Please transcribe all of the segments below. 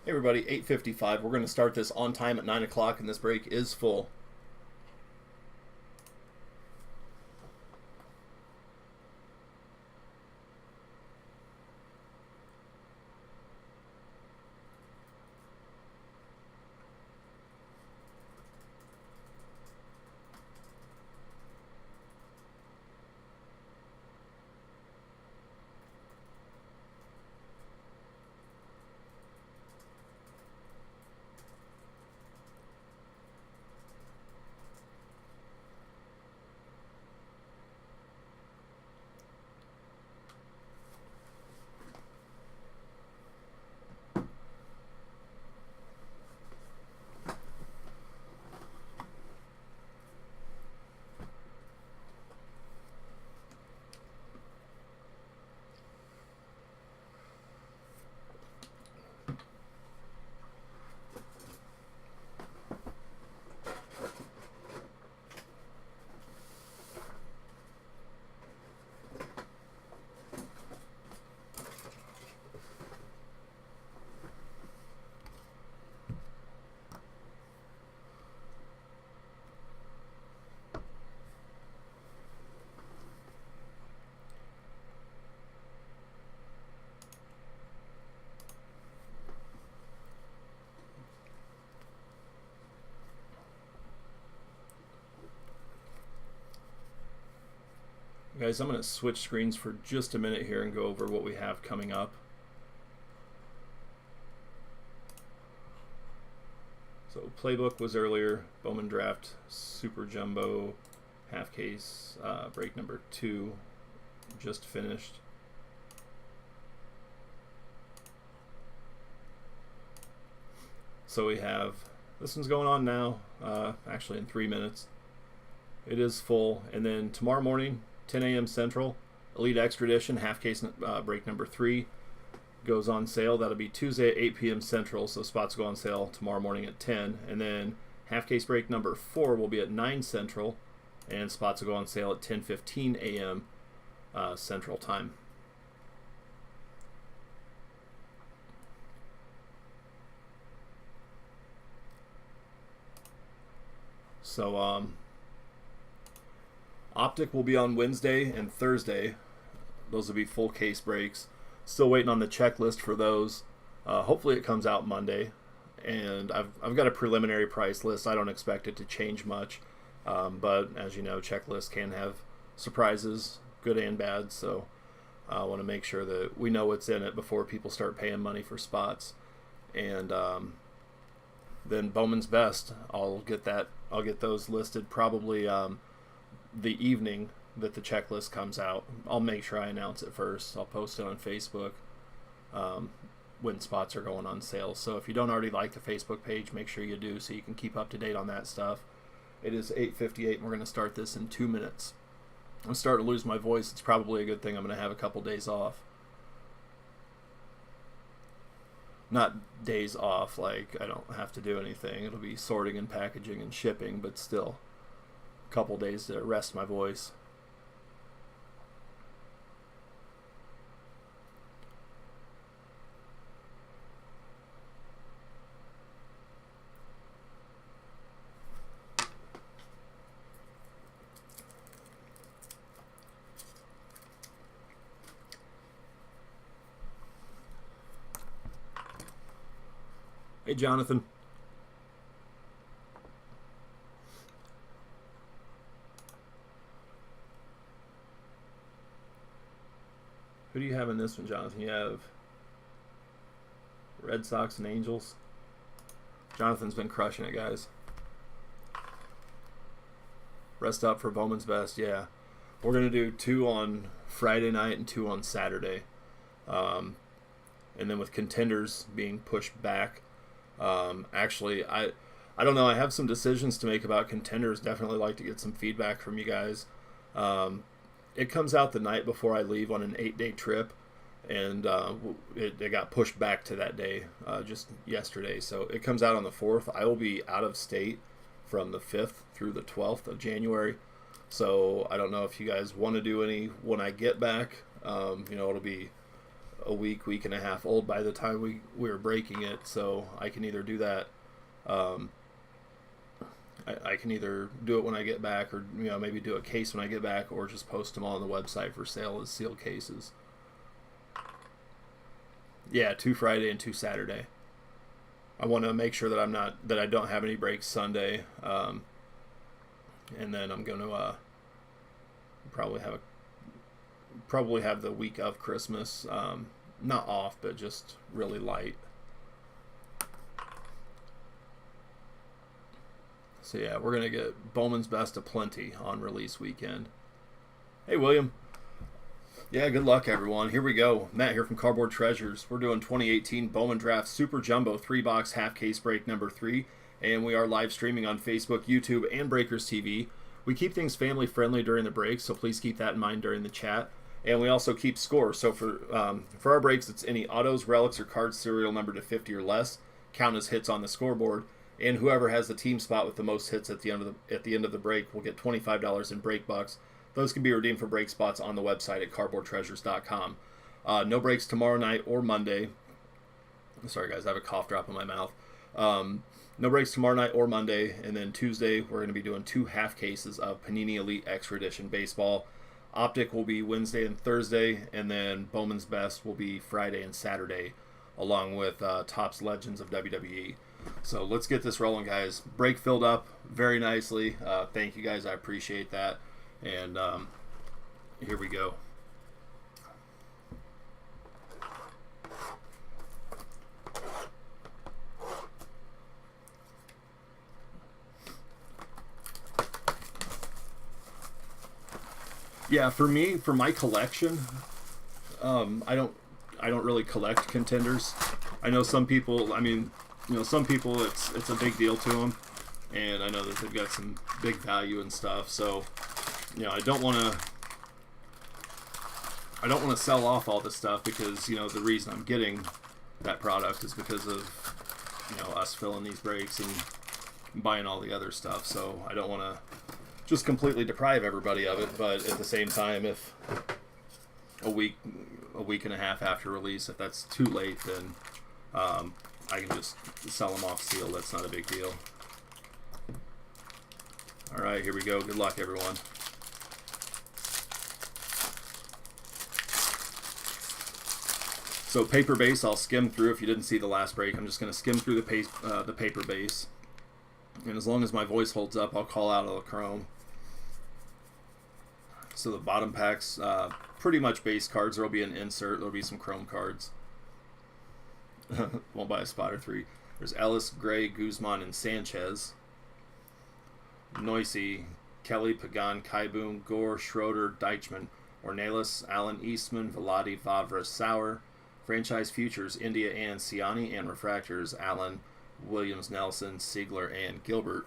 Hey everybody, 8:55. We're going to start this on time at 9 o'clock, and this break is full. Guys, I'm going to switch screens for just a minute here and go over what we have coming up. So playbook was earlier, Bowman draft, super jumbo, half case, break number 2, just finished. So we have, this one's going on now, actually in 3 minutes. It is full, and then tomorrow morning, 10 a.m. Central, Elite Extra Edition, half case break number 3 goes on sale. That'll be Tuesday at 8 p.m. Central, so spots go on sale tomorrow morning at 10. And then half case break number 4 will be at 9 Central, and spots will go on sale at 10:15 a.m. Central Time. So, Optic will be on Wednesday and Thursday. Those will be full case breaks. Still waiting on the checklist for those. Hopefully it comes out Monday. And I've got a preliminary price list. I don't expect it to change much. But as you know, checklists can have surprises, good and bad. So I want to make sure that we know what's in it before people start paying money for spots. And then Bowman's Best, I'll get those listed probably the evening that the checklist comes out. I'll make sure I announce it first. I'll post it on Facebook when spots are going on sale. So if you don't already like the Facebook page, make sure you do so you can keep up to date on that stuff. It is 8:58 and we're going to start this in 2 minutes. I'm starting to lose my voice. It's probably a good thing I'm going to have a couple days off. Not days off, like I don't have to do anything. It'll be sorting and packaging and shipping, but still couple days to rest my voice. Hey, Jonathan. Who do you have in this one, Jonathan? You have Red Sox and Angels. Jonathan's been crushing it, guys. Rest up for Bowman's Best, yeah. We're going to do 2 on Friday night and 2 on Saturday. And then with contenders being pushed back. Actually, I don't know. I have some decisions to make about contenders. Definitely like to get some feedback from you guys. It comes out the night before I leave on an 8-day trip, and it got pushed back to that day just yesterday. So it comes out on the 4th. I will be out of state from the 5th through the 12th of January. So I don't know if you guys want to do any when I get back. It'll be a week and a half old by the time we were breaking it. So I can either do that. I can either do it when I get back, or maybe do a case when I get back, or just post them all on the website for sale as sealed cases. Yeah, 2 Friday and 2 Saturday. I want to make sure that I don't have any breaks Sunday, and then I'm going to probably have the week of Christmas, not off, but just really light. So yeah, we're gonna get Bowman's Best aplenty on release weekend. Hey William. Yeah, good luck everyone. Here we go. Matt here from Cardboard Treasures. We're doing 2018 Bowman Draft Super Jumbo 3-box half case break number 3, and we are live streaming on Facebook, YouTube, and Breakers TV. We keep things family friendly during the breaks, so please keep that in mind during the chat. And we also keep score. So for our breaks, it's any autos, relics, or cards serial number to 50 or less count as hits on the scoreboard. And whoever has the team spot with the most hits at the end of the break will get $25 in break bucks. Those can be redeemed for break spots on the website at cardboardtreasures.com. No breaks tomorrow night or Monday. Sorry guys, I have a cough drop in my mouth. No breaks tomorrow night or Monday, and then Tuesday we're going to be doing 2 half cases of Panini Elite Extra Edition Baseball. Optic will be Wednesday and Thursday, and then Bowman's Best will be Friday and Saturday, along with Topps Legends of WWE. So let's get this rolling, guys. Break filled up very nicely. Thank you, guys. I appreciate that. And here we go. Yeah, for me, for my collection, I don't really collect contenders. I know some people. I mean, some people it's a big deal to them, and I know that they've got some big value and stuff. So, I don't want to sell off all this stuff, because the reason I'm getting that product is because of us filling these breaks and buying all the other stuff. So I don't want to just completely deprive everybody of it, but at the same time, if a week and a half after release, if that's too late, then I can just sell them off sealed. That's not a big deal. All right, here we go. Good luck, everyone. So paper base, I'll skim through. If you didn't see the last break, I'm just going to skim through the paper base, and as long as my voice holds up, I'll call out all the chrome. So the bottom pack's pretty much base cards. There'll be an insert. There'll be some chrome cards. Won't buy a spot or 3. There's Ellis, Gray, Guzman, and Sanchez. Noisy, Kelly, Pagan, Kaiboom, Gore, Schroeder, Deichmann, Ornelas, Allen, Eastman, Velati, Vavra, Sauer. Franchise futures, India and Ciani, and refractors, Allen, Williams, Nelson, Siegler, and Gilbert.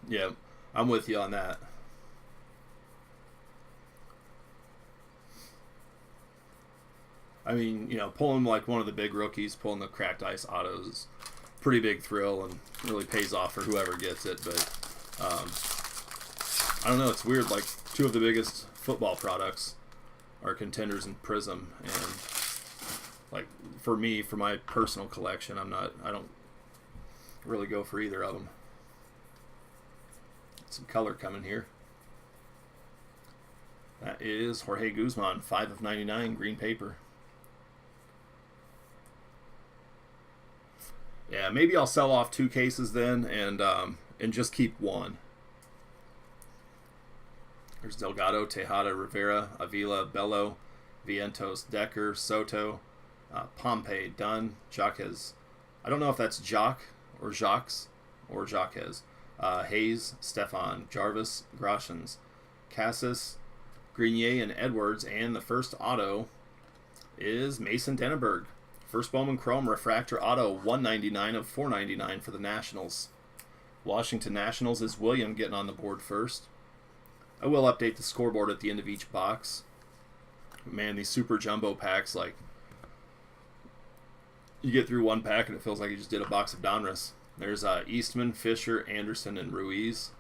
Yeah, I'm with you on that. I mean, pulling like one of the big rookies, pulling the cracked ice autos is a pretty big thrill and really pays off for whoever gets it. But I don't know, it's weird. Like 2 of the biggest football products are contenders and Prism, and like for me, for my personal collection, I don't really go for either of them. Some color coming here. That is Jorge Guzman, 5 of 99, green paper. Yeah, maybe I'll sell off 2 cases then, and just keep 1. There's Delgado, Tejada, Rivera, Avila, Bello, Vientos, Decker, Soto, Pompey, Dunn, Jaquez. I don't know if that's Jacques or Jacques or Jaquez. Hayes, Stefan, Jarvis, Groshans, Cassis, Grenier, and Edwards. And the first auto is Mason Denneberg. First Bowman Chrome Refractor Auto, 199 of 499 for the Nationals. Washington Nationals is William getting on the board first. I will update the scoreboard at the end of each box. Man, these super jumbo packs, like, you get through one pack and it feels like you just did a box of Donruss. There's Eastman, Fisher, Anderson, and Ruiz.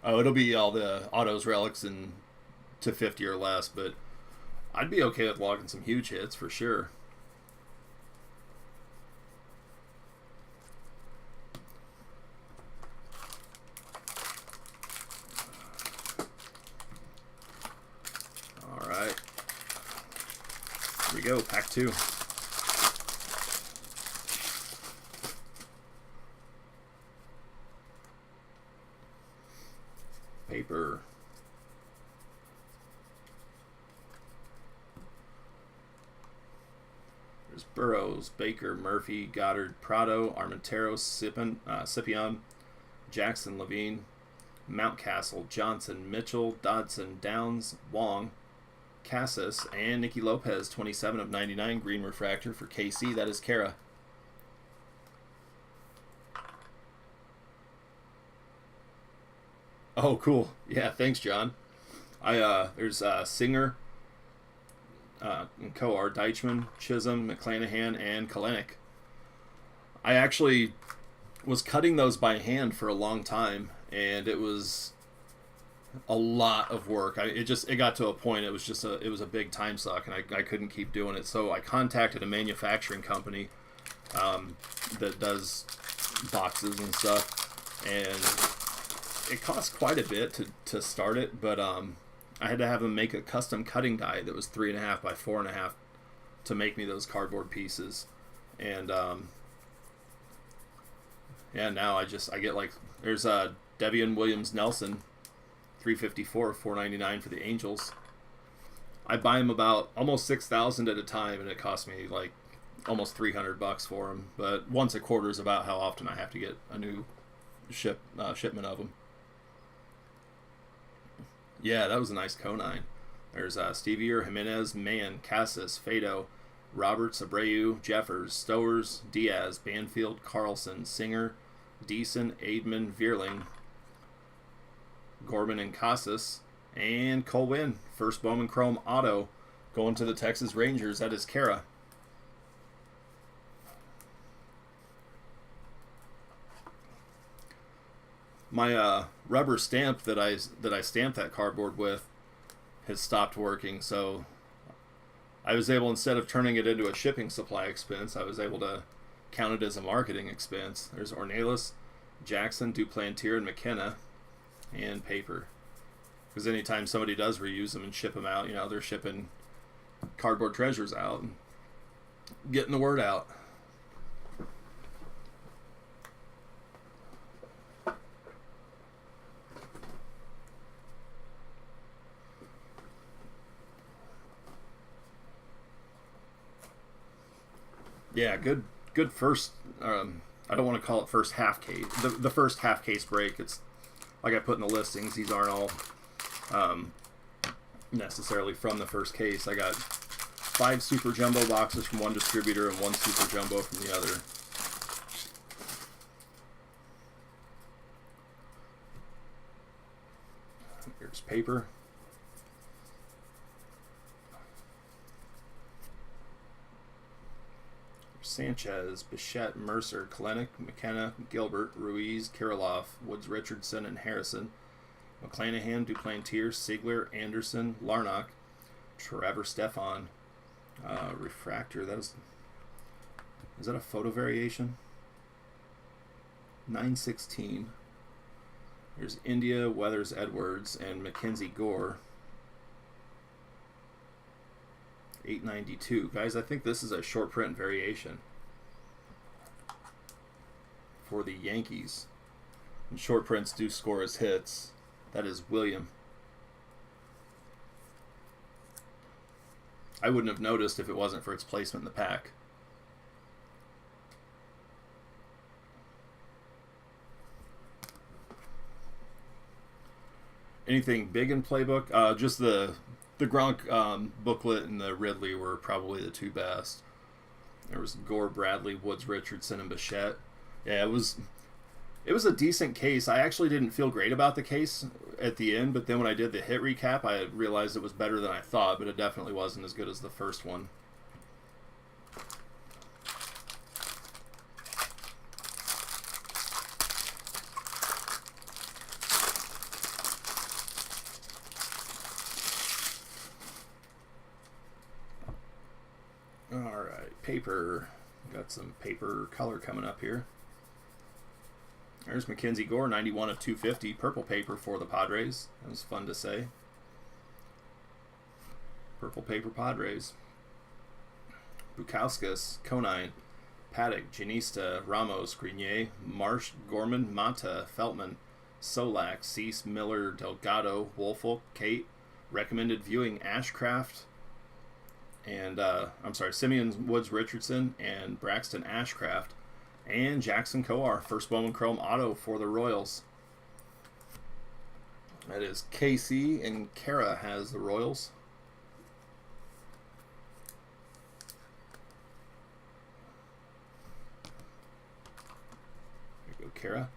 Oh, it'll be all the autos, relics, and to 50 or less, but I'd be okay with walking some huge hits for sure. All right. Here we go, pack 2. Paper. There's Burrows, Baker, Murphy, Goddard, Prado, Armentero, Scipion, Jackson, Levine, Mountcastle, Johnson, Mitchell, Dodson, Downs, Wong, Cassis, and Nicky Lopez, 27 of 99, green refractor for KC. That is Kara. Oh, cool. Yeah, thanks, John. There's Singer, and Coar, Deichmann, Chisholm, McClanahan, and Kalenic. I actually was cutting those by hand for a long time, and it was a lot of work. It got to a point. It was a big time suck, and I couldn't keep doing it. So I contacted a manufacturing company that does boxes and stuff, and it cost quite a bit to start it, but I had to have them make a custom cutting die that was 3.5 by 4.5 to make me those cardboard pieces. And yeah, now I get like, there's Devian Williams Nelson, 354, 499 for the Angels. I buy them about almost 6,000 at a time, and it costs me like almost $300 for them. But once a quarter is about how often I have to get a new shipment of them. Yeah, that was a nice Conine. There's Stevier, Jimenez, Mann, Cassis, Fado, Roberts, Abreu, Jeffers, Stowers, Diaz, Banfield, Carlson, Singer, Deason, Aidman, Vierling, Gorman, and Casas, and Colwyn. First Bowman Chrome Auto going to the Texas Rangers. That is Kara. My rubber stamp that I stamped that cardboard with has stopped working, so I was able, instead of turning it into a shipping supply expense, I was able to count it as a marketing expense. There's Ornelas, Jackson, Duplantier, and McKenna, and paper. Because anytime somebody does reuse them and ship them out, they're shipping cardboard treasures out and getting the word out. Yeah, good first. I don't want to call it first half case. The first half case break. It's like I put in the listings. These aren't all necessarily from the first case. I got 5 super jumbo boxes from one distributor and 1 super jumbo from the other. Here's paper. Sanchez, Bichette, Mercer, Kalenic, McKenna, Gilbert, Ruiz, Kirilloff, Woods Richardson, and Harrison. McClanahan, Duplantier, Sigler, Anderson, Larnach, Trevor Stefan. Refractor, is that a photo variation? 916. There's India, Weathers, Edwards, and Mackenzie Gore. 892. Guys, I think this is a short print variation for the Yankees. And short prints do score as hits. That is William. I wouldn't have noticed if it wasn't for its placement in the pack. Anything big in playbook? Just the Gronk booklet and the Ridley were probably the 2 best. There was Gore, Bradley, Woods Richardson, and Bichette. Yeah, it was a decent case. I actually didn't feel great about the case at the end, but then when I did the hit recap, I realized it was better than I thought, but it definitely wasn't as good as the first one. paper. Got some paper color coming up here. There's Mackenzie Gore, 91 of 250. Purple paper for the Padres. That was fun to say. Purple paper Padres. Bukauskas, Conine, Paddock, Janista, Ramos, Grenier, Marsh, Gorman, Mata, Feltman, Solak, Cease, Miller, Delgado, Woolfolk, Kate. Recommended viewing Ashcraft and Simeon Woods Richardson and Braxton Ashcraft and Jackson Coar. First Bowman Chrome auto for the Royals. That is KC, and Kara has the Royals. There you go, Kara.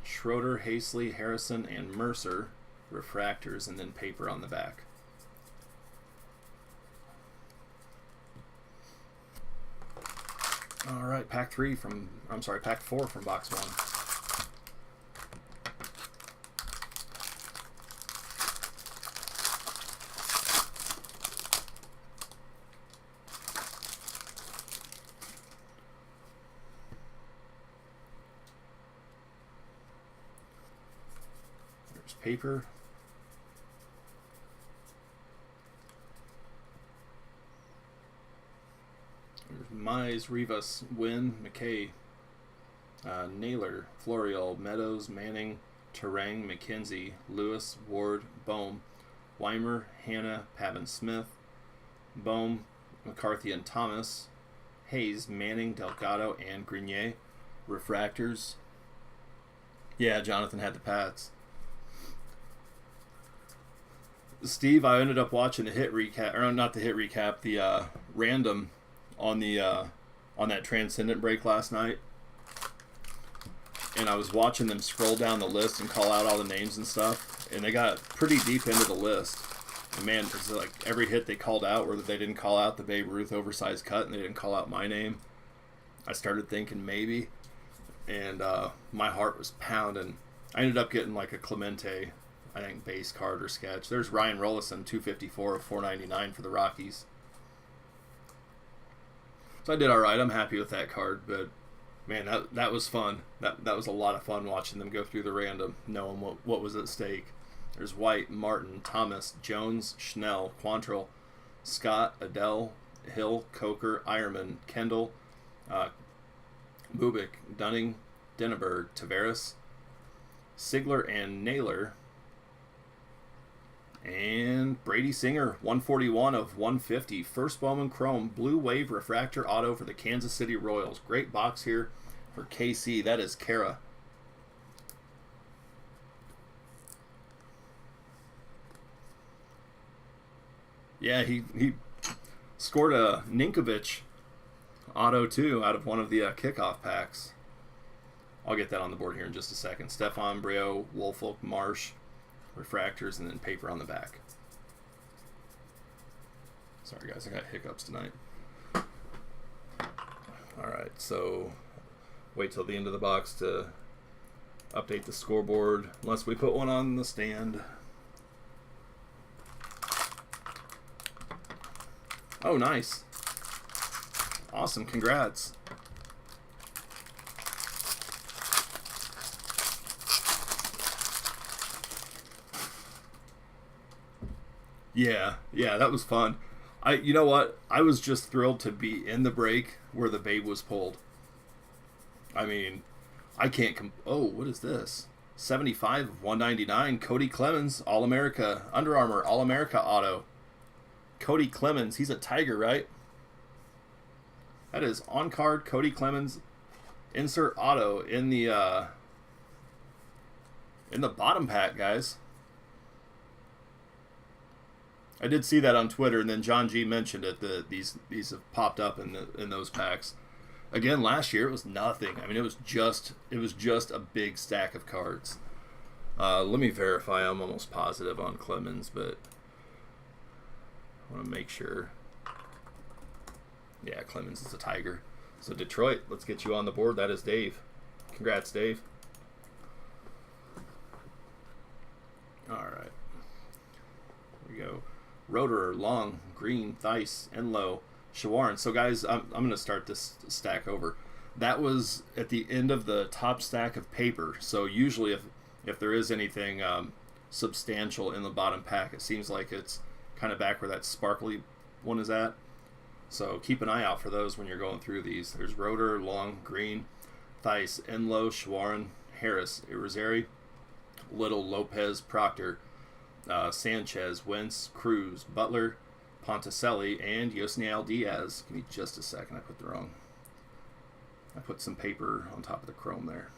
Schroeder, Hastley, Harrison, and Mercer. Refractors, and then paper on the back. All right, pack 4 from box 1. There's paper. Mize, Rivas, Wynn, McKay, Naylor, Florial, Meadows, Manning, Terang, McKenzie, Lewis, Ward, Bohm, Weimer, Hanna, Pavin Smith, Bohm, McCarthy and Thomas, Hayes, Manning, Delgado, and Grenier. Refractors. Yeah, Jonathan had the Pats. Steve, I ended up watching the hit recap, or not the hit recap, the random on that Transcendent break last night, and I was watching them scroll down the list and call out all the names and stuff, and they got pretty deep into the list. And man, it's like every hit they called out, where they didn't call out the Babe Ruth oversized cut and they didn't call out my name, I started thinking maybe, and my heart was pounding. I ended up getting like a Clemente, I think, base card or sketch. There's Ryan Rollison, 254 of 499 for the Rockies. So I did all right. I'm happy with that card, but man, that was fun. That was a lot of fun watching them go through the random, knowing what was at stake. There's White, Martin, Thomas, Jones, Schnell, Quantrill, Scott, Adele, Hill, Coker, Ironman, Kendall, Bubik, Dunning, Denneberg, Tavares, Sigler, and Naylor. And Brady Singer, 141 of 150. First Bowman Chrome, Blue Wave Refractor Auto for the Kansas City Royals. Great box here for KC. That is Kara. Yeah, he scored a Ninkovich auto too out of one of the kickoff packs. I'll get that on the board here in just a second. Stefan Brio, Woolfolk, Marsh, refractors, and then paper on the back. Sorry guys, I got hiccups tonight. Alright, so wait till the end of the box to update the scoreboard, unless we put one on the stand. Oh, nice. Awesome, congrats. Yeah, that was fun. You know what? I was just thrilled to be in the break where the Babe was pulled. I mean, I can't oh, what is this? 75 of 199. Cody Clemens, All-America, Under Armour, All-America auto. Cody Clemens, he's a Tiger, right? That is on-card Cody Clemens. Insert auto in the bottom pack, guys. I did see that on Twitter, and then John G mentioned it. That these have popped up in those packs. Again, last year it was nothing. I mean, it was just a big stack of cards. Let me verify. I'm almost positive on Clemens, but I want to make sure. Yeah, Clemens is a Tiger. So Detroit, let's get you on the board. That is Dave. Congrats, Dave. All right. Here we go. Roederer, Long, Green, Theis, Enlow, Shawarn. So guys, I'm going to start this stack over. That was at the end of the top stack of paper. So usually if there is anything substantial in the bottom pack, it seems like it's kind of back where that sparkly one is at. So keep an eye out for those when you're going through these. There's Roeder, Long, Green, Theis, Enlow, Shawarn, Harris, Irizarry, Little, Lopez, Proctor, Sanchez, Wentz, Cruz, Butler, Ponticelli, and Yosniel Diaz. Give me just a second. I put some paper on top of the chrome there.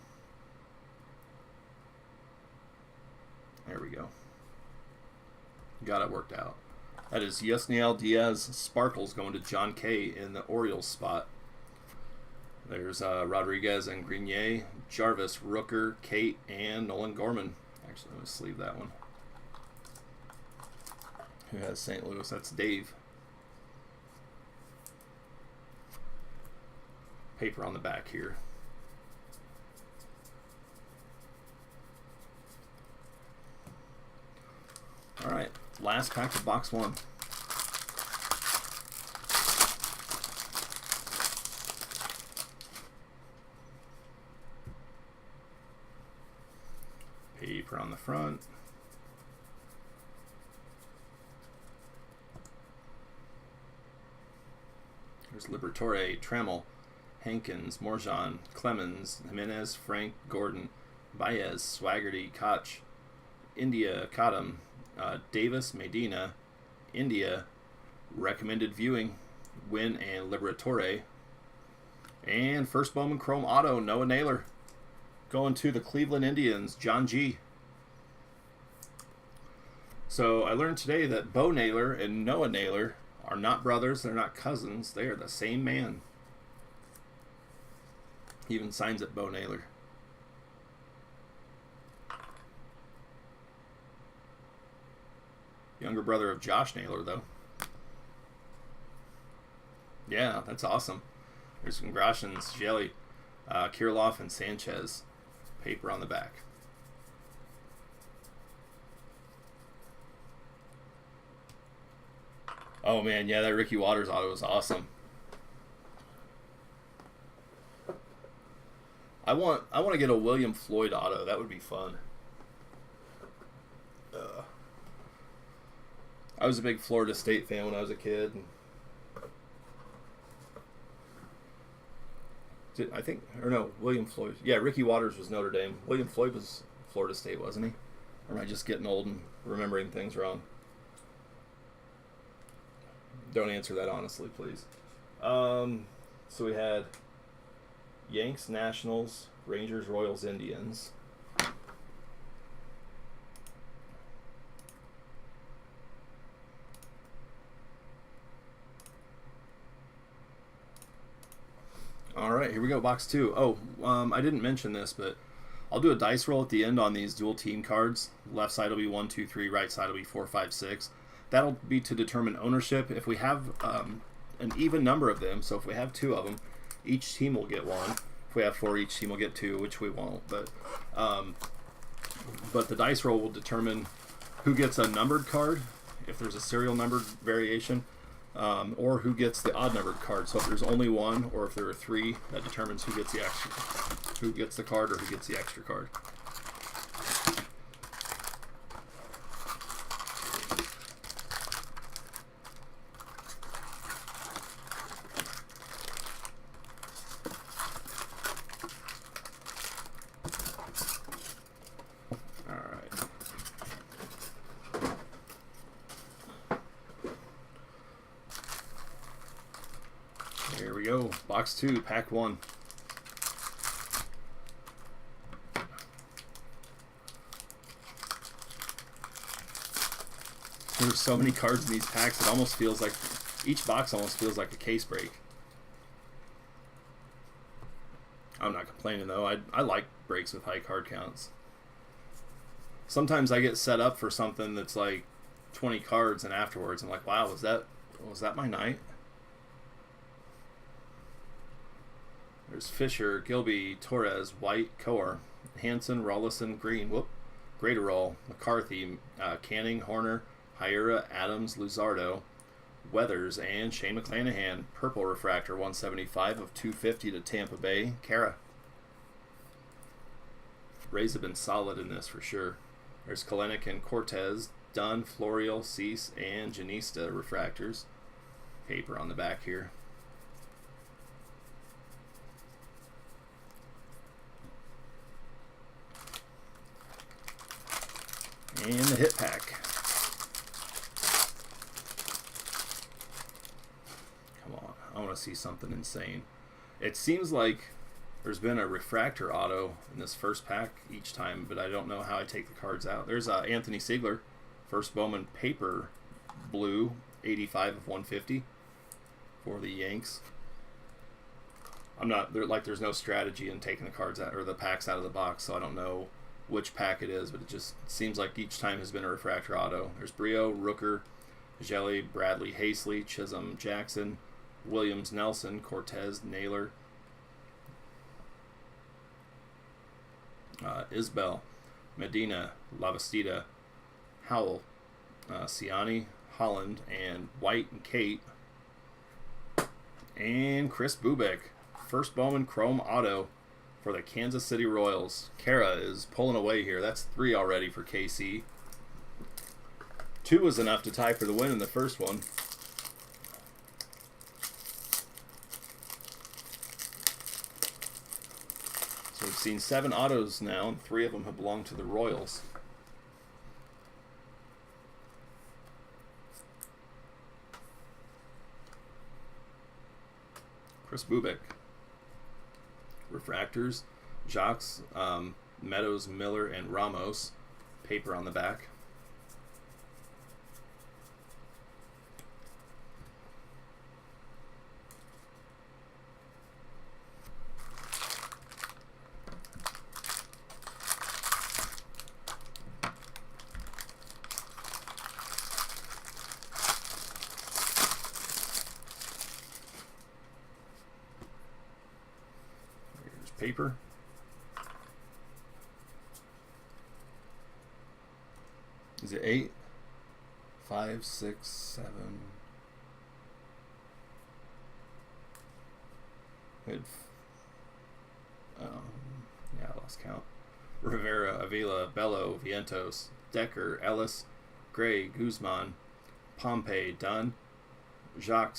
There we go. Got it worked out. That is Yosniel Diaz Sparkles going to John K. in the Orioles spot. There's Rodriguez and Grenier, Jarvis, Rooker, Kate, and Nolan Gorman. Actually, let me sleeve that one. Who has St. Louis? That's Dave. Paper on the back here. All right, last pack of box one. Paper on the front. There's Liberatore, Trammell, Hankins, Morjan, Clemens, Jimenez, Frank, Gordon, Baez, Swaggerty, Koch, India, Kadam, Davis, Medina, India, recommended viewing, Wynn and Liberatore, and first Bowman Chrome Auto, Noah Naylor, going to the Cleveland Indians, John G. So I learned today that Bo Naylor and Noah Naylor are not brothers, they're not cousins, they are the same man. He even signs it Bo Naylor. Younger brother of Josh Naylor, though. Yeah, that's awesome. There's Grashins, Jelly, Kirilloff, and Sanchez. Paper on the back. Oh man, yeah, that Ricky Waters auto was awesome. I want to get a William Floyd auto. That would be fun. I was a big Florida State fan when I was a kid. William Floyd. Yeah, Ricky Waters was Notre Dame. William Floyd was Florida State, wasn't he? Or am I just getting old and remembering things wrong? Don't answer that honestly, please. So we had Yanks, Nationals, Rangers, Royals, Indians. All right, here we go, box two. I didn't mention this, but I'll do a dice roll at the end on these dual team cards. Left side will be 1, 2, 3. Right side will be 4, 5, 6. That'll be to determine ownership. If we have an even number of them, so if we have 2 of them, each team will get 1. If we have 4, each team will get 2, which we won't. But the dice roll will determine who gets a numbered card, if there's a serial numbered variation, or who gets the odd numbered card. So if there's only 1, or if there are 3, that determines who gets the card or who gets the extra card. Here we go. Box 2, pack 1. There's so many cards in these packs, it almost feels like each box almost feels like a case break. I'm not complaining though. I like breaks with high card counts. Sometimes I get set up for something that's like 20 cards, and afterwards I'm like, wow, was that my night? There's Fisher, Gilby, Torres, White, Coer, Hanson, Rollison, Green, Graterol, McCarthy, Canning, Horner, Hira, Adams, Luzardo, Weathers, and Shane McClanahan. Purple refractor, 175 of 250 to Tampa Bay. Kara. Rays have been solid in this for sure. There's Kalenic and Cortez, Dunn, Florial, Cease, and Janista refractors. Paper on the back here. And the hit pack. Come on, I want to see something insane. It seems like there's been a refractor auto in this first pack each time, but I don't know how I take the cards out. There's Anthony Siegler, first Bowman paper blue, 85 of 150 for the Yanks. I'm not like there's no strategy in taking the cards out or the packs out of the box, so I don't know which pack it is, but it just seems like each time has been a refractor auto. There's Brio, Rooker, Jelly, Bradley, Hastley, Chisholm, Jackson, Williams, Nelson, Cortez, Naylor, Isbell, Medina, Lavastida, Howell, Ciani, Holland, and White and Kate, and Chris Bubick, first Bowman Chrome Auto for the Kansas City Royals. Kara is pulling away here. That's 3 already for KC. 2 was enough to tie for the win in the first one. So we've seen 7 autos now, and 3 of them have belonged to the Royals. Chris Bubick. Refractors, Jacques, Meadows, Miller, and Ramos. Paper on the back. Paper. Is it 8? 5, 6, 7. Good. Yeah, I lost count. Rivera, Avila, Bello, Vientos, Decker, Ellis, Gray, Guzman, Pompey, Dunn, Jacques,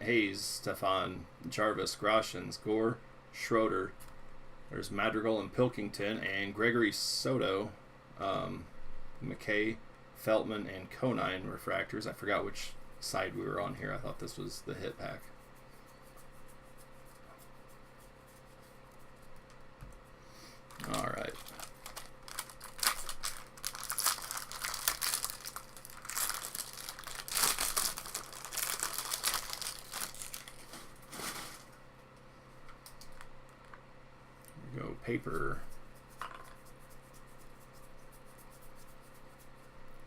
Hayes, Stefan, Jarvis, Groshans, Gore, Schroeder. There's Madrigal and Pilkington, and Gregory Soto, McKay, Feltman, and Conine refractors. I forgot which side we were on here. I thought this was the hit pack. All right. Go paper.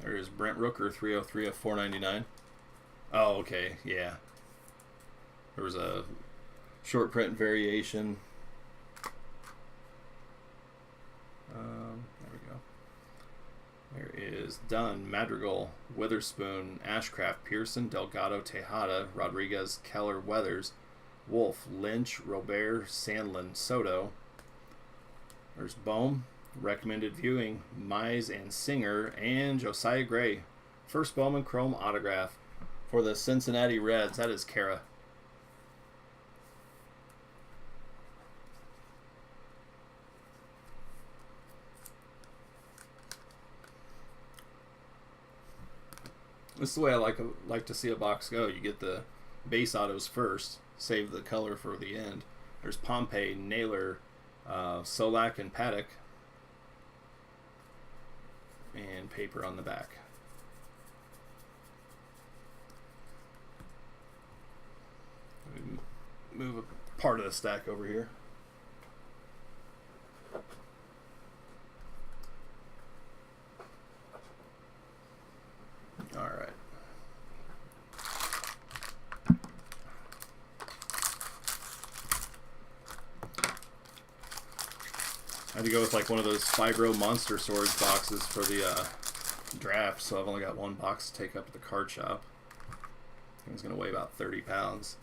There's Brent Rooker, 303 of 499. Oh, okay, yeah. There was a short print variation. There we go. There is Dunn, Madrigal, Witherspoon, Ashcraft, Pearson, Delgado, Tejada, Rodriguez, Keller, Weathers, Wolf, Lynch, Robert, Sandlin, Soto. There's Bohm, recommended viewing, Mize and Singer, and Josiah Gray. First Bowman Chrome autograph for the Cincinnati Reds. That is Kara. This is the way I like to see a box go. You get the base autos first, save the color for the end. There's Pompey, Naylor, Solak, and Paddock, and paper on the back. Let me move a part of the stack over here. All right. I had to go with like one of those Fibro Monster Storage boxes for the draft, so I've only got one box to take up at the card shop. It's going to weigh about 30 pounds.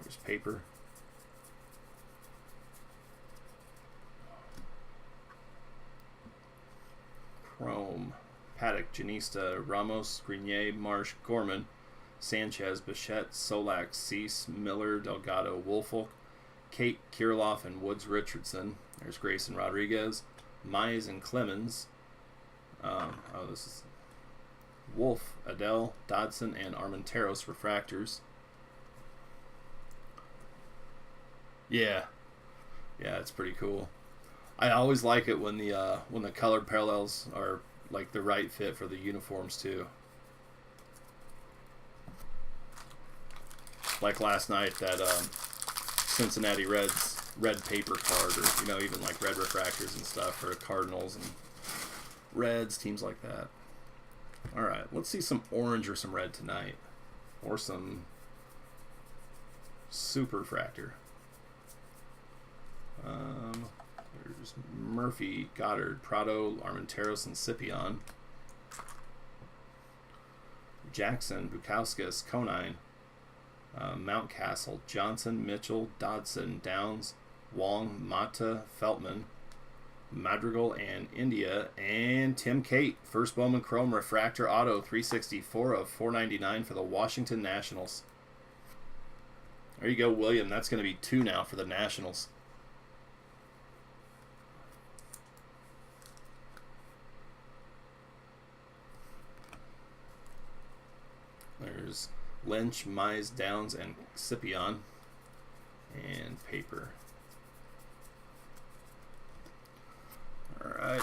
There's paper. Chrome. Paddock, Janista, Ramos, Grenier, Marsh, Gorman, Sanchez, Bichette, Solak, Cease, Miller, Delgado, Woolfolk, Kate, Kirilloff, and Woods Richardson. There's Grayson Rodriguez, Mize and Clemens. This is Wolf, Adele, Dodson, and Armenteros refractors. Yeah, it's pretty cool. I always like it when the colored parallels are like the right fit for the uniforms too. Like last night, that Cincinnati Reds red paper card, or even like red refractors and stuff for Cardinals and Reds, teams like that. All right, let's see some orange or some red tonight, or some super refractor. There's Murphy, Goddard, Prado, Armenteros, and Scipion. Jackson, Bukowskis, Conine, Mountcastle, Johnson, Mitchell, Dodson, Downs, Wong, Mata, Feltman, Madrigal, and India, and Tim Cate. First Bowman Chrome Refractor Auto, 364 of 499 for the Washington Nationals. There you go, William. That's going to be 2 now for the Nationals. There's Lynch, Mize, Downs, and Scipion. And paper. Alright.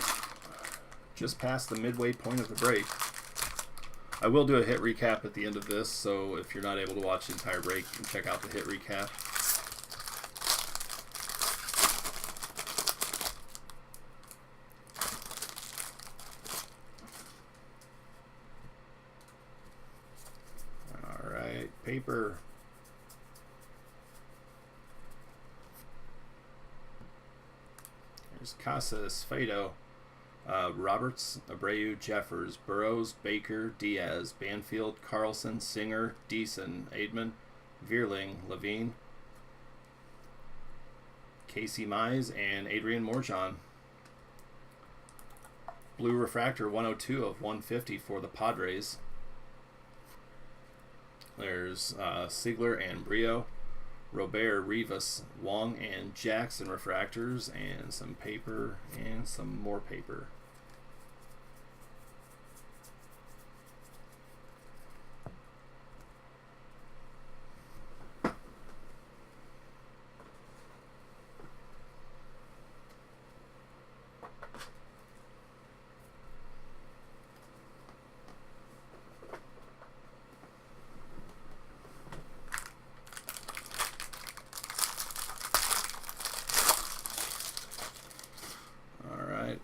Just past the midway point of the break. I will do a hit recap at the end of this, so if you're not able to watch the entire break, you can check out the hit recap. Alright, paper. There's Casas, Fado, Roberts, Abreu, Jeffers, Burrows, Baker, Diaz, Banfield, Carlson, Singer, Deason, Aidman, Vierling, Levine, Casey Mize, and Adrian Morjon. Blue Refractor 102 of 150 for the Padres. There's Siegler and Brio, Robert, Rivas, Wong, and Jackson refractors, and some paper, and some more paper.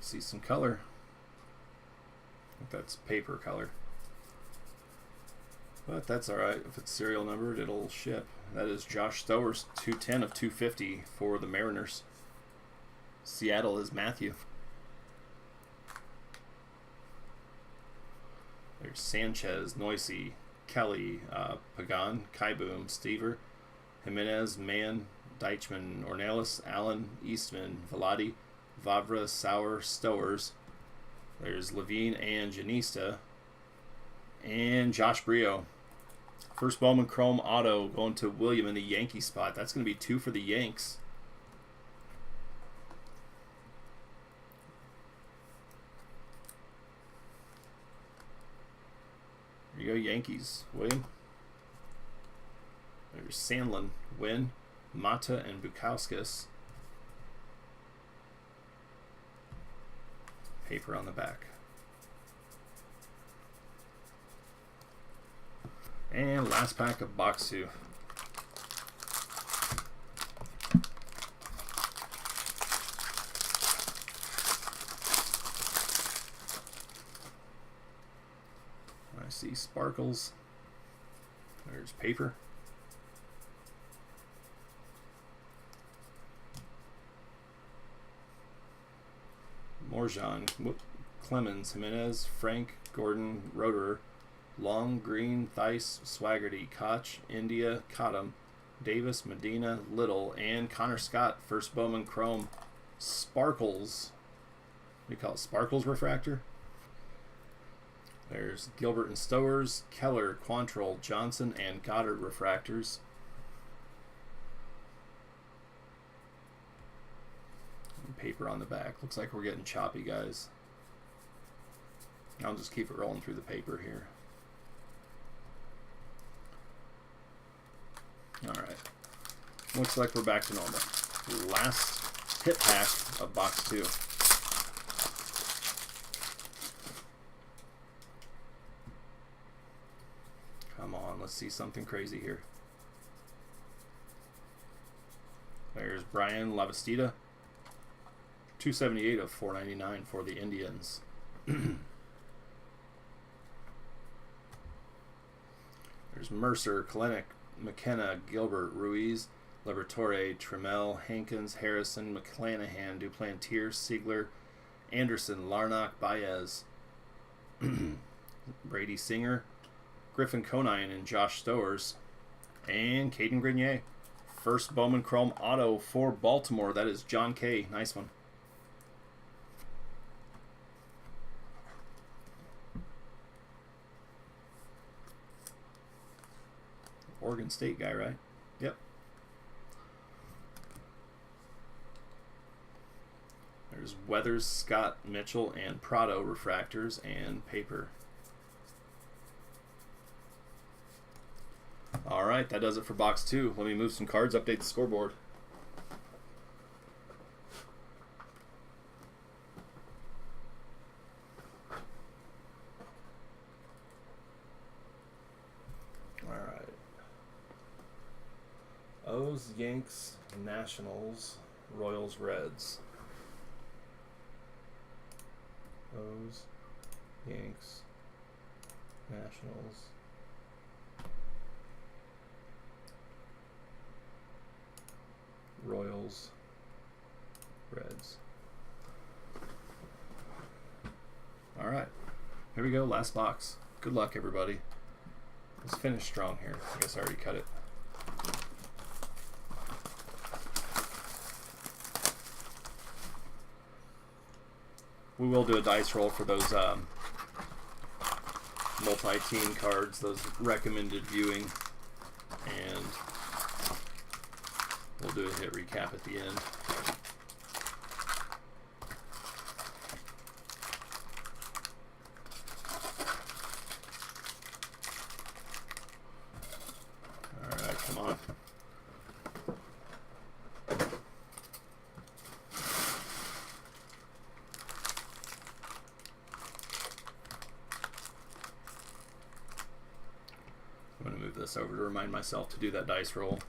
See some color. I think that's paper color, but that's alright. If it's serial numbered, it'll ship. That is Josh Stowers, 210 of 250 for the Mariners. Seattle is Matthew. There's Sanchez, Noisy, Kelly, Pagan, Kaiboom, Stever, Jimenez, Mann, Deichmann, Ornelas, Allen, Eastman, Velati, Vavra, Sauer, Stowers. There's Levine and Janista. And Josh Brio. First Bowman Chrome Auto going to William in the Yankee spot. That's going to be 2 for the Yanks. There you go, Yankees. William. There's Sandlin, Wynn, Mata, and Bukowskis. Paper on the back. And last pack of box 2. I see sparkles. There's paper. Morjon, Clemens, Jimenez, Frank, Gordon, Roederer, Long, Green, Thice, Swaggerty, Koch, India, Cottam, Davis, Medina, Little, and Connor Scott. First Bowman Chrome. Sparkles. What do you call it? Sparkles Refractor? There's Gilbert and Stowers, Keller, Quantrill, Johnson, and Goddard Refractors. And paper on the back. Looks like we're getting choppy, guys. I'll just keep it rolling through the paper here. Alright. Looks like we're back to normal. Last hit pack of box 2. Come on, let's see something crazy here. There's Brian Lavastida. 278 of 499 for the Indians. There's Mercer, Kalenic, McKenna, Gilbert, Ruiz, Liberatore, Trammell, Hankins, Harrison, McClanahan, Duplantier, Siegler, Anderson, Larnach, Baez, Brady Singer, Griffin Conine, and Josh Stowers, and Caden Grenier. First Bowman Chrome Auto for Baltimore. That is John K. Nice one. Oregon State guy, right? Yep. There's Weathers, Scott, Mitchell, and Prado refractors and paper. All right, that does it for box 2. Let me move some cards, update the scoreboard. All right. O's, Yanks, Nationals, Royals, Reds. O's, Yanks, Nationals. Royals, Reds. All right, here we go, last box. Good luck, everybody. Let's finish strong here. I guess I already cut it. We will do a dice roll for those multi-team cards, those recommended viewing, and we'll do a hit recap at the end. All right, come on. I'm going to move this over to remind myself to do that dice roll.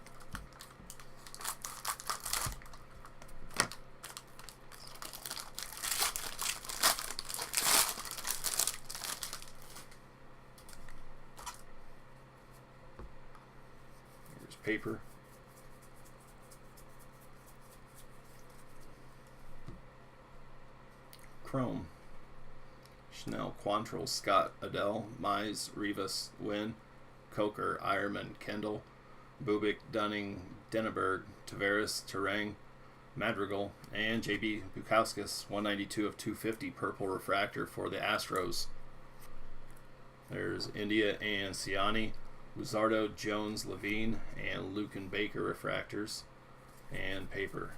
Paper. Chrome. Schnell, Quantrill, Scott, Adele, Mize, Rivas, Wynn, Coker, Ironman, Kendall, Bubik, Dunning, Denneberg, Tavares, Terang, Madrigal, and JB Bukowskis, 192 of 250 purple refractor for the Astros. There's India and Siani, Luzardo, Jones, Levine, and Luke and Baker refractors and paper.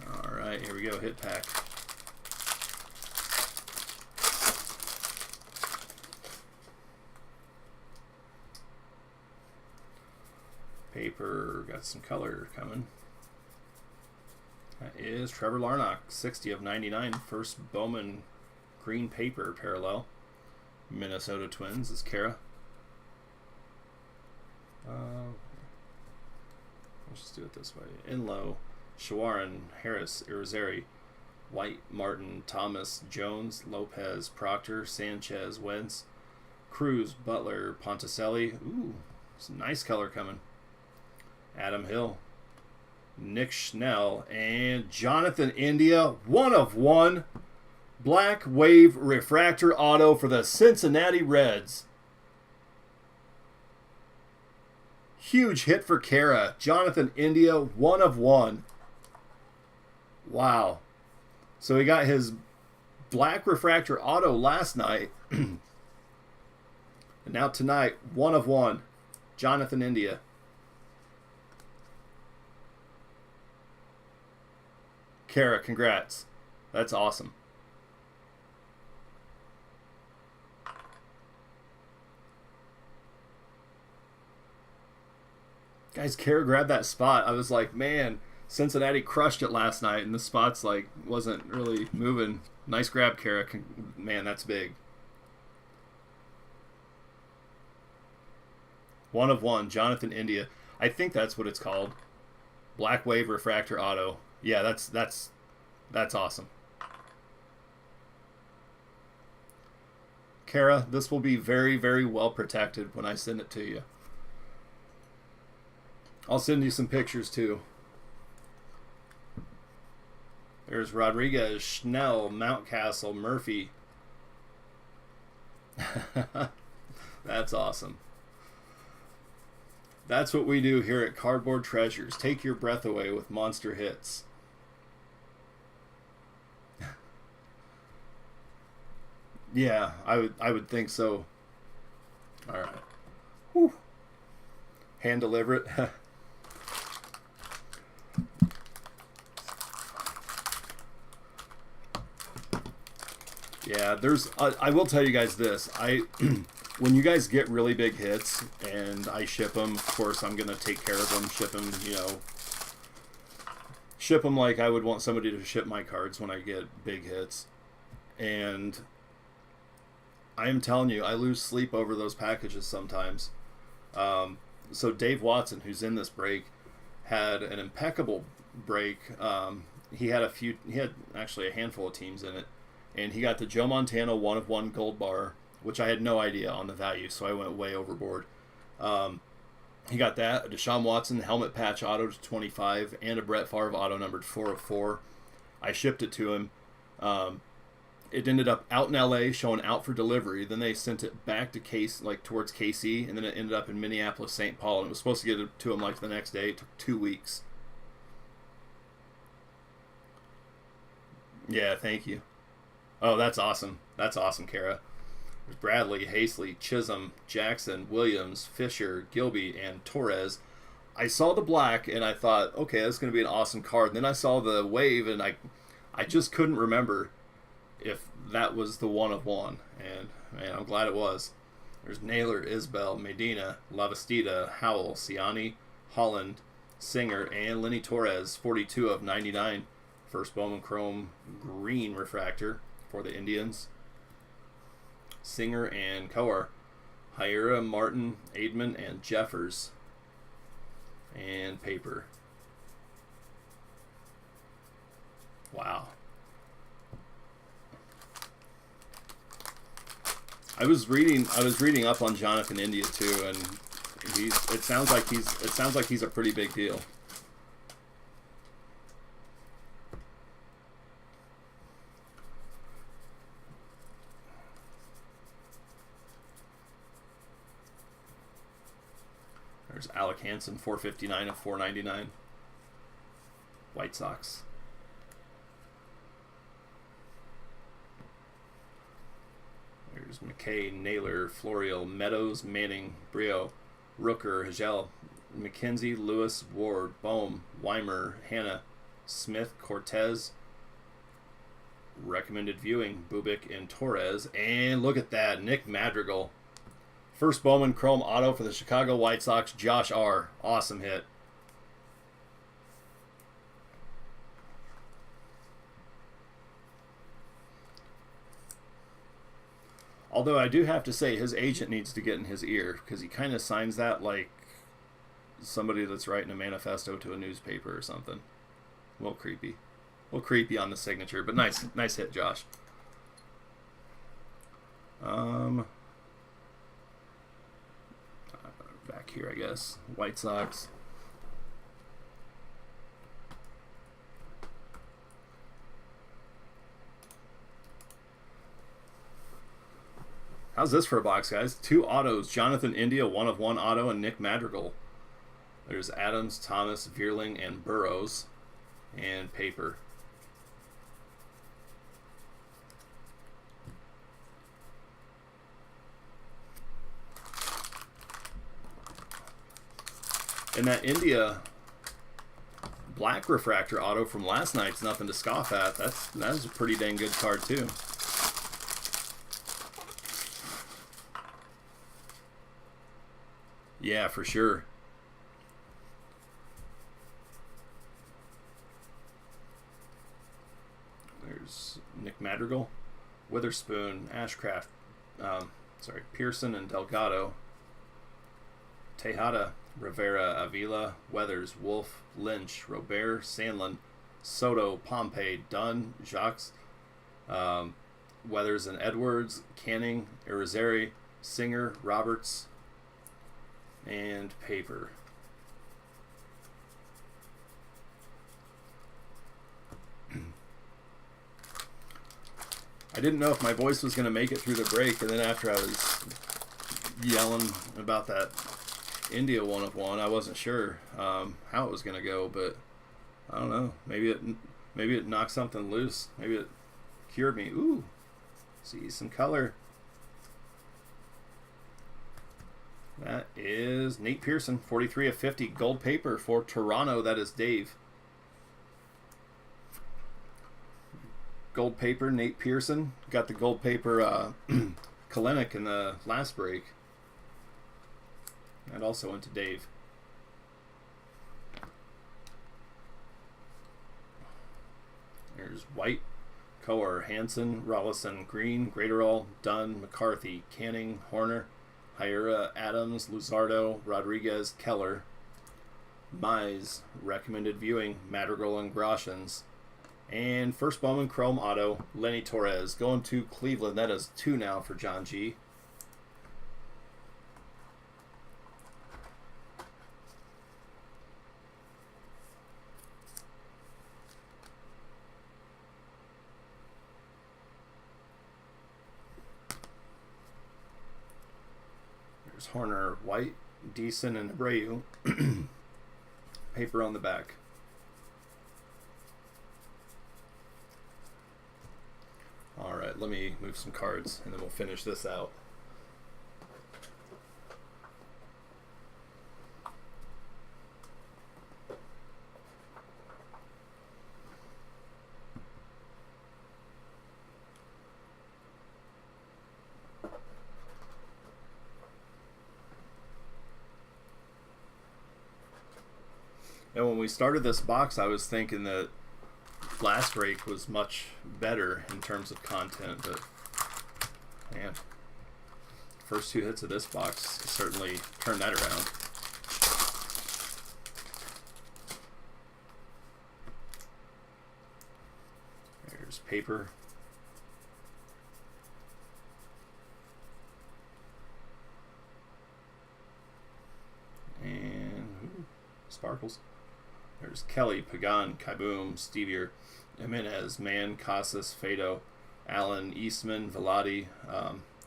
All right, here we go, hit pack. Paper, got some color coming. That is Trevor Larnach, 60 of 99, first Bowman green paper parallel. Minnesota Twins is Kara. Let's just do it this way. Inlow, Shawarin, Harris, Irizarry, White, Martin, Thomas, Jones, Lopez, Proctor, Sanchez, Wentz, Cruz, Butler, Ponticelli. Ooh, some nice color coming. Adam Hill, Nick Schnell, and Jonathan India, 1 of 1. Black Wave Refractor Auto for the Cincinnati Reds. Huge hit for Kara. Jonathan India, 1 of 1. Wow. So he got his Black Refractor Auto last night. And now tonight, 1 of 1. Jonathan India. Kara, congrats. That's awesome. Guys, Kara grabbed that spot. I was like, man, Cincinnati crushed it last night, and the spot's like wasn't really moving. Nice grab, Kara. Man, that's big. 1 of 1, Jonathan India. I think that's what it's called. Black Wave Refractor Auto. Yeah, that's awesome. Kara, this will be very, very well protected when I send it to you. I'll send you some pictures too. There's Rodriguez, Schnell, Mountcastle, Murphy. That's awesome. That's what we do here at Cardboard Treasures. Take your breath away with monster hits. Yeah, I would think so. All right. Whew. Hand deliver it. Yeah, I will tell you guys this. When you guys get really big hits and I ship them, of course I'm gonna take care of them. Ship them like I would want somebody to ship my cards when I get big hits. And I am telling you, I lose sleep over those packages sometimes. So Dave Watson, who's in this break, had an impeccable break. He had actually a handful of teams in it. And he got the Joe Montana 1 of 1 gold bar, which I had no idea on the value, so I went way overboard. He got that, a Deshaun Watson helmet patch auto to 25, and a Brett Favre auto numbered 4 of 4. I shipped it to him. It ended up out in LA, showing out for delivery. Then they sent it back to towards KC, and then it ended up in Minneapolis, St. Paul, and it was supposed to get it to him like the next day. It took 2 weeks. Yeah, thank you. Oh, that's awesome. That's awesome, Kara. There's Bradley, Hastley, Chisholm, Jackson, Williams, Fisher, Gilby, and Torres. I saw the black, and I thought, okay, that's going to be an awesome card. And then I saw the wave, and I just couldn't remember if that was the 1 of 1. And, man, I'm glad it was. There's Naylor, Isbell, Medina, Lavastida, Howell, Ciani, Holland, Singer, and Lenny Torres, 42 of 99. First Bowman Chrome green refractor for the Indians. Singer and Coar, Hira, Martin, Aidman, and Jeffers. And paper. Wow. I was reading up on Jonathan India too, and it sounds like he's a pretty big deal. There's Alec Hansen, 459 of 499. White Sox. There's McKay, Naylor, Florial, Meadows, Manning, Brio, Rooker, Hagel, McKenzie, Lewis, Ward, Bohm, Weimer, Hanna, Smith, Cortez. Recommended viewing, Bubic and Torres. And look at that, Nick Madrigal. First Bowman Chrome auto for the Chicago White Sox, Josh R. Awesome hit. Although I do have to say his agent needs to get in his ear, because he kind of signs that like somebody that's writing a manifesto to a newspaper or something. A little creepy. A little creepy on the signature, but nice hit, Josh. Back here, I guess. White Sox. How's this for a box, guys? 2 autos. Jonathan India, 1/1 auto, and Nick Madrigal. There's Adams, Thomas, Vierling, and Burrows. And paper. And that India black refractor auto from last night's nothing to scoff at. That's a pretty dang good card too. Yeah, for sure. There's Nick Madrigal, Witherspoon, Ashcraft, Pearson and Delgado, Tejada, Rivera, Avila, Weathers, Wolf, Lynch, Robert, Sandlin, Soto, Pompey, Dunn, Jacques, Weathers and Edwards, Canning, Irizarry, Singer, Roberts, and paper. I didn't know if my voice was going to make it through the break, and then after I was yelling about that India 1/1, I wasn't sure how it was going to go, but I don't know. Maybe it knocked something loose. Maybe it cured me. Ooh, see some color. That is Nate Pearson, 43/50, gold paper for Toronto. That is Dave. Gold paper, Nate Pearson. Got the gold paper Kalenic in the last break. And also went to Dave. There's White, Coer, Hansen, Rollison, Green, Graterol, Dunn, McCarthy, Canning, Horner, Hyura, Adams, Luzardo, Rodriguez, Keller, Mize, recommended viewing, Madrigal and Groshans. And first Bowman Chrome Auto, Lenny Torres. Going to Cleveland. That is 2 now for John G. There's Horner, White, Deason, and Abreu. Paper on the back. Alright, let me move some cards and then we'll finish this out. And when we started this box, I was thinking that last break was much better in terms of content, but man, first 2 hits of this box certainly turned that around. There's paper. And sparkles. There's Kelly, Pagan, Kaboom, Stevier, Jimenez, Mann, Casas, Fado, Allen, Eastman, Velati,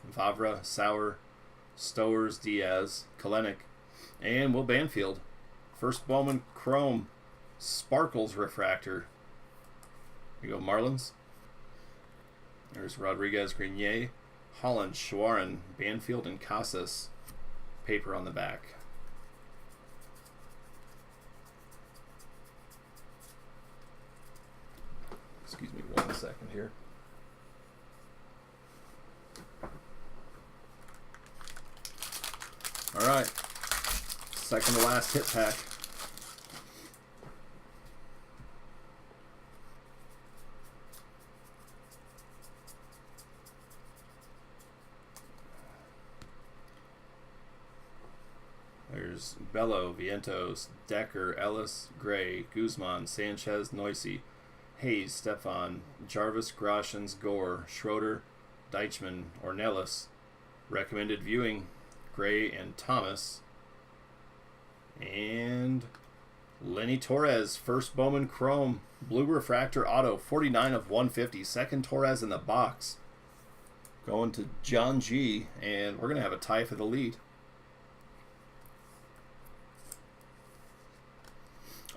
Vavra, Sauer, Stowers, Diaz, Kalenic, and Will Banfield. First Bowman Chrome Sparkles Refractor. Here you go, Marlins. There's Rodriguez, Grenier, Holland, Schwarren, Banfield, and Casas. Paper on the back. Excuse me 1 second here. All right, second to last hit pack. There's Bello, Vientos, Decker, Ellis, Gray, Guzman, Sanchez, Noisy, Hayes, Stefan, Jarvis, Groshans, Gore, Schroeder, Deichmann, Ornelas. Recommended viewing, Gray and Thomas. And Lenny Torres, first Bowman Chrome, Blue Refractor Auto, 49/150. Second Torres in the box. Going to John G, and we're going to have a tie for the lead.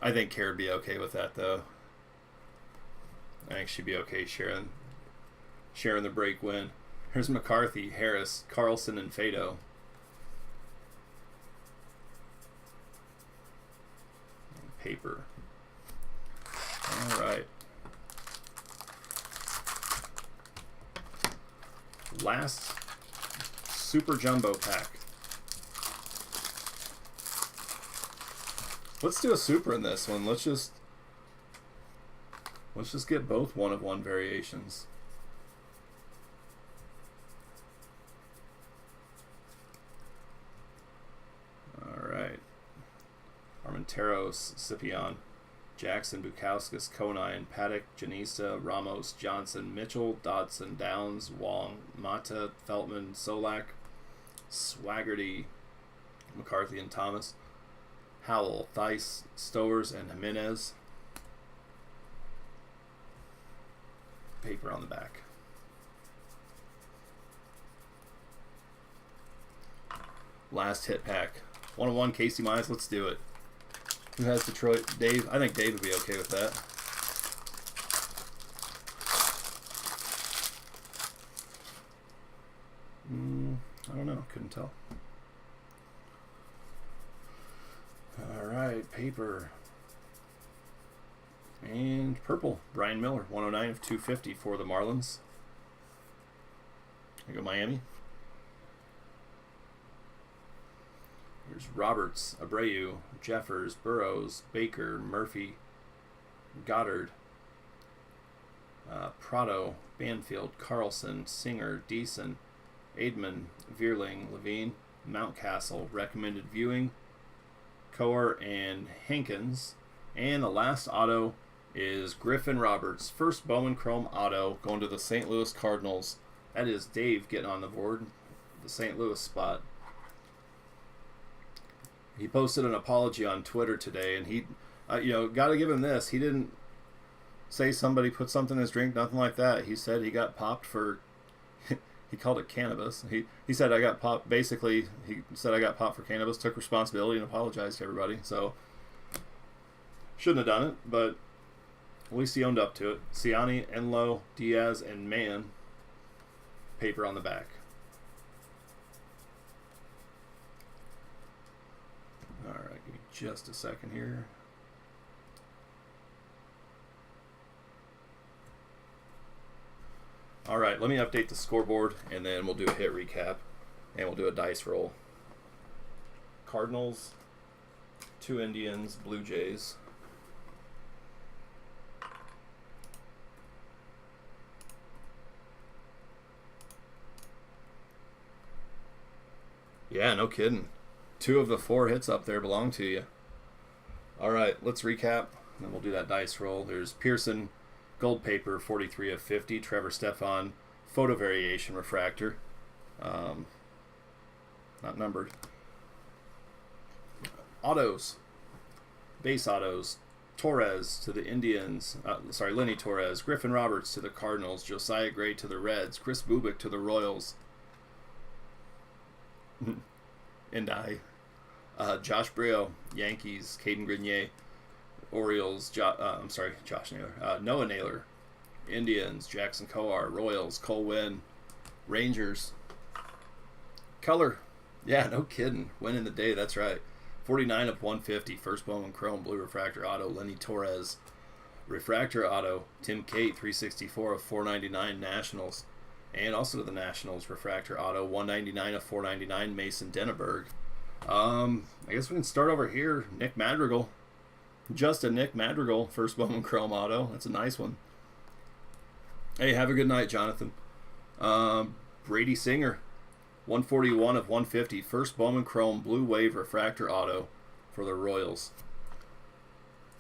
I think Kara would be okay with that, though. I think she'd be okay sharing the break win. Here's McCarthy, Harris, Carlson, and Fado. And paper. All right. Last Super Jumbo pack. Let's do a super in this one. Let's just get both 1 of 1 variations. All right. Armenteros, Scipion, Jackson, Bukowskis, Conine, Paddock, Janista, Ramos, Johnson, Mitchell, Dodson, Downs, Wong, Mata, Feltman, Solak, Swaggerty, McCarthy, and Thomas, Howell, Theis, Stowers, and Jimenez. Paper on the back. Last hit pack. 1 of 1 Casey Mize. Let's do it. Who has Detroit? Dave. I think Dave would be okay with that. I don't know. Couldn't tell. All right. Paper. And purple. Brian Miller. 109 of 250 for the Marlins. I go Miami. Here's Roberts, Abreu, Jeffers, Burrows, Baker, Murphy, Goddard, Prado, Banfield, Carlson, Singer, Deason, Aidman, Vierling, Levine, Mountcastle. Recommended viewing, Coer, and Hankins. And the last auto is Griffin Roberts. First Bowman Chrome auto going to the St. Louis Cardinals. That is Dave getting on the board, the St. Louis spot. He posted an apology on Twitter today, and he, got to give him this. He didn't say somebody put something in his drink, nothing like that. He said he got popped for, he called it cannabis. He said I got popped, basically, he said I got popped for cannabis, took responsibility, and apologized to everybody. So, shouldn't have done it, but at least he owned up to it. Ciani, Enlo, Diaz, and Mann. Paper on the back. All right, give me just a second here. All right, let me update the scoreboard, and then we'll do a hit recap, and we'll do a dice roll. Cardinals, 2 Indians, Blue Jays. Yeah, no kidding. 2 of the 4 hits up there belong to you. All right, let's recap, and then we'll do that dice roll. There's Pearson, gold paper, 43 of 50. Trevor Stefan, photo variation refractor. Not numbered. Autos. Base autos. Torres to the Indians. Lenny Torres. Griffin Roberts to the Cardinals. Josiah Gray to the Reds. Chris Bubik to the Royals. And Josh Brio, Yankees. Caden Grenier, Orioles. Josh Naylor. Noah Naylor, Indians. Jackson Coar, Royals. Cole Winn, Rangers. Color, yeah, no kidding. Winning the day, that's right. 49 of 150. First Bowman Chrome, blue refractor auto. Lenny Torres, refractor auto. Tim Cate, 364 of 499 Nationals. And also to the Nationals, refractor auto, 199 of 499, Mason Denneberg. I guess we can start over here. Nick Madrigal. Just a Nick Madrigal, first Bowman Chrome auto. That's a nice one. Hey, have a good night, Jonathan. Brady Singer, 141 of 150, first Bowman Chrome, blue wave refractor auto for the Royals.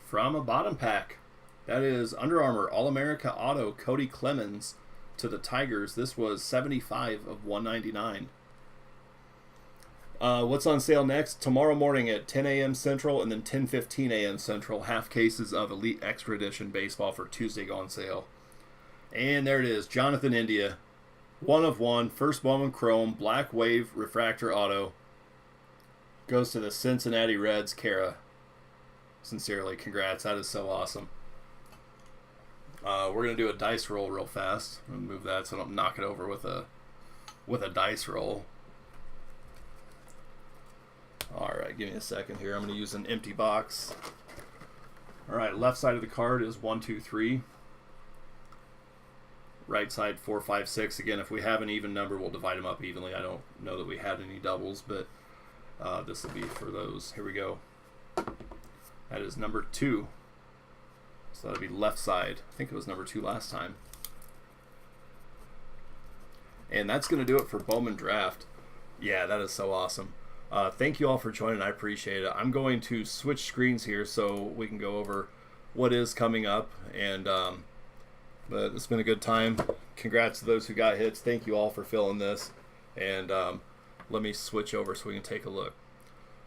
From a bottom pack, that is Under Armour All-America auto, Cody Clemens, to the Tigers. This was 75 of 199. What's on sale next? Tomorrow morning at 10 a.m. Central and then 10:15 a.m. Central. Half cases of Elite Extra Edition baseball for Tuesday go on sale. And there it is. Jonathan India One of one, first Bowman Chrome, Black Wave Refractor Auto. Goes to the Cincinnati Reds, Kara. Sincerely, congrats. That is so awesome. We're going to do a dice roll real fast. I'm going to move that so I don't knock it over with a dice roll. Alright, give me a second here. I'm going to use an empty box. Alright, left side of the card is 1, 2, 3. Right side 4, 5, 6. Again, if we have an even number, we'll divide them up evenly. I don't know that we had any doubles, but this will be for those. Here we go. That is number 2. So that'll be left side. I think it was number 2 last time. And that's going to do it for Bowman Draft. Yeah, that is so awesome. Thank you all for joining. I appreciate it. I'm going to switch screens here so we can go over what is coming up. And but it's been a good time. Congrats to those who got hits. Thank you all for filling this. And let me switch over so we can take a look.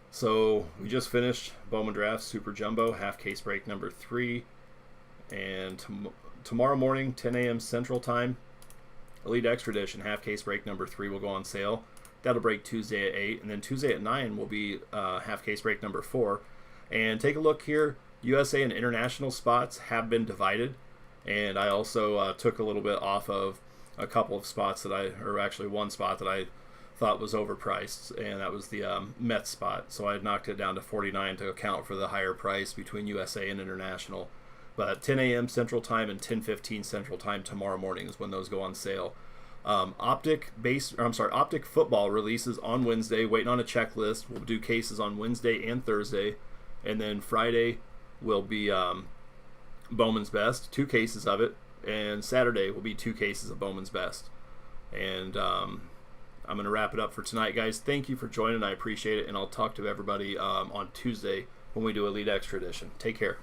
So we just finished Bowman Draft Super Jumbo half case break number 3. And tomorrow morning, 10 a.m. Central Time, Elite Extra Edition half case break number 3 will go on sale. That'll break Tuesday at 8, and then Tuesday at 9 will be half case break number 4. And take a look here. USA and international spots have been divided, and I also took a little bit off of a couple of spots or actually one spot that I thought was overpriced, and that was the Mets spot. So I knocked it down to 49 to account for the higher price between USA and international. But 10 a.m. Central Time and 10:15 Central Time tomorrow morning is when those go on sale. Optic Football releases on Wednesday. Waiting on a checklist. We'll do cases on Wednesday and Thursday, and then Friday will be Bowman's Best, 2 cases of it, and Saturday will be 2 cases of Bowman's Best. And I'm going to wrap it up for tonight, guys. Thank you for joining. I appreciate it, and I'll talk to everybody on Tuesday when we do Elite Extra Edition. Take care.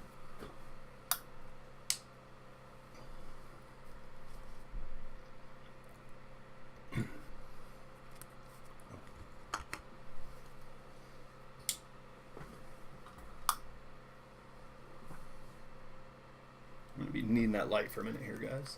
I'm going to be needing that light for a minute here, guys.